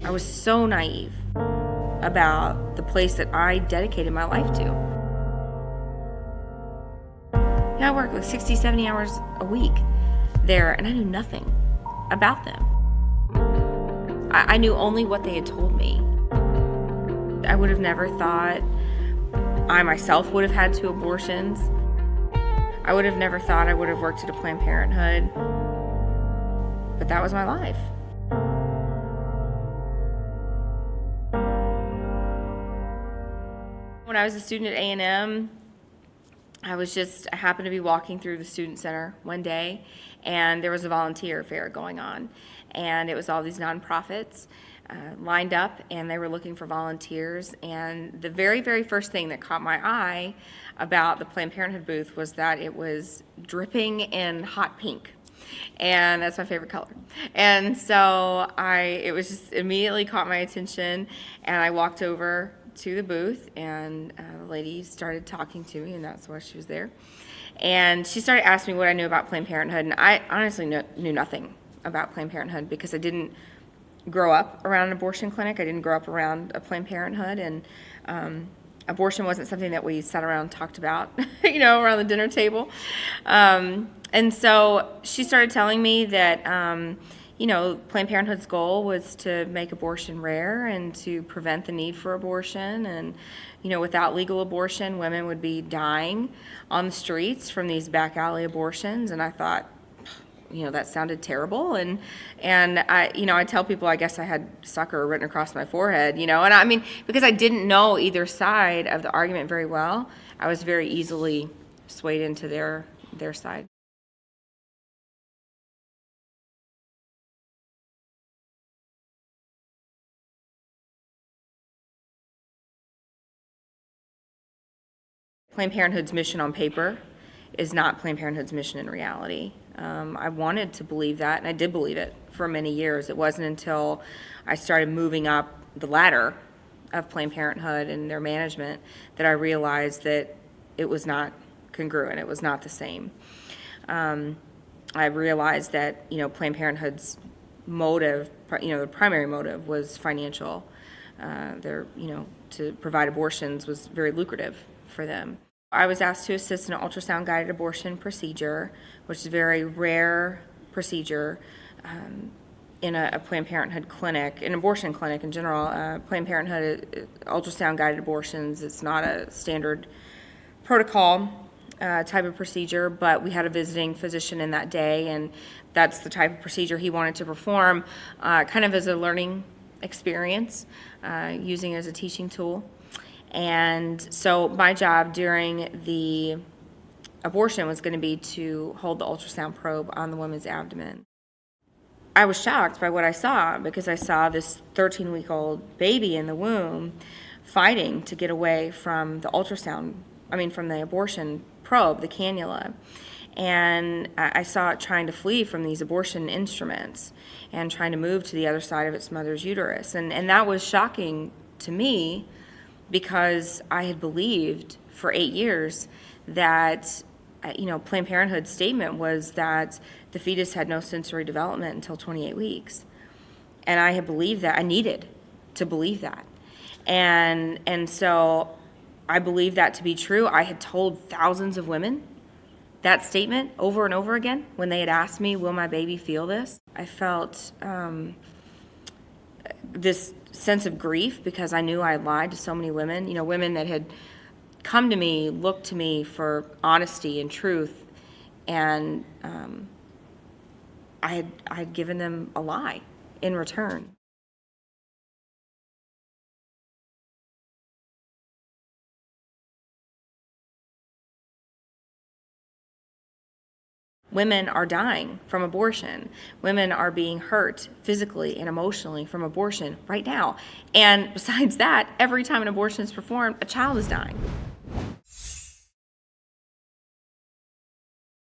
I was so naive about the place that I dedicated my life to. I worked like 60, 70 hours a week there, and I knew nothing about them. I knew only what they had told me. I would have never thought I myself would have had 2 abortions. I would have never thought I would have worked at a Planned Parenthood, but that was my life. When I was a student at A&M, I happened to be walking through the student center one day, and there was a volunteer fair going on, and it was all these nonprofits lined up, and they were looking for volunteers. And the very, very first thing that caught my eye about the Planned Parenthood booth was that it was dripping in hot pink, and that's my favorite color. And so it was just immediately caught my attention, and I walked over to the booth, and the lady started talking to me, and that's why she was there. And she started asking me what I knew about Planned Parenthood, and I honestly knew nothing about Planned Parenthood because I didn't grow up around an abortion clinic. I didn't grow up around a Planned Parenthood, and abortion wasn't something that we sat around and talked about, around the dinner table. And so she started telling me that Planned Parenthood's goal was to make abortion rare and to prevent the need for abortion. And, without legal abortion, women would be dying on the streets from these back alley abortions. And I thought, that sounded terrible. And I tell people I guess I had sucker written across my forehead, and because I didn't know either side of the argument very well, I was very easily swayed into their side. Planned Parenthood's mission on paper is not Planned Parenthood's mission in reality. I wanted to believe that, and I did believe it for many years. It wasn't until I started moving up the ladder of Planned Parenthood and their management that I realized that it was not congruent. It was not the same. I realized that Planned Parenthood's motive, the primary motive was financial. To provide abortions was very lucrative for them. I was asked to assist in an ultrasound-guided abortion procedure, which is a very rare procedure in a Planned Parenthood clinic, an abortion clinic in general. Planned Parenthood ultrasound-guided abortions, it's not a standard protocol type of procedure, but we had a visiting physician in that day, and that's the type of procedure he wanted to perform, kind of as a learning experience, using it as a teaching tool. And so my job during the abortion was going to be to hold the ultrasound probe on the woman's abdomen. I was shocked by what I saw because I saw this 13-week-old baby in the womb fighting to get away from the from the abortion probe, the cannula. And I saw it trying to flee from these abortion instruments and trying to move to the other side of its mother's uterus. And that was shocking to me, because I had believed for 8 years that, Planned Parenthood's statement was that the fetus had no sensory development until 28 weeks. And I had believed that. I needed to believe that. And so I believed that to be true. I had told thousands of women that statement over and over again when they had asked me, will my baby feel this? I felt this sense of grief because I knew I had lied to so many women, women that had come to me, looked to me for honesty and truth, and I had given them a lie in return. Women are dying from abortion. Women are being hurt physically and emotionally from abortion right now. And besides that, every time an abortion is performed, a child is dying.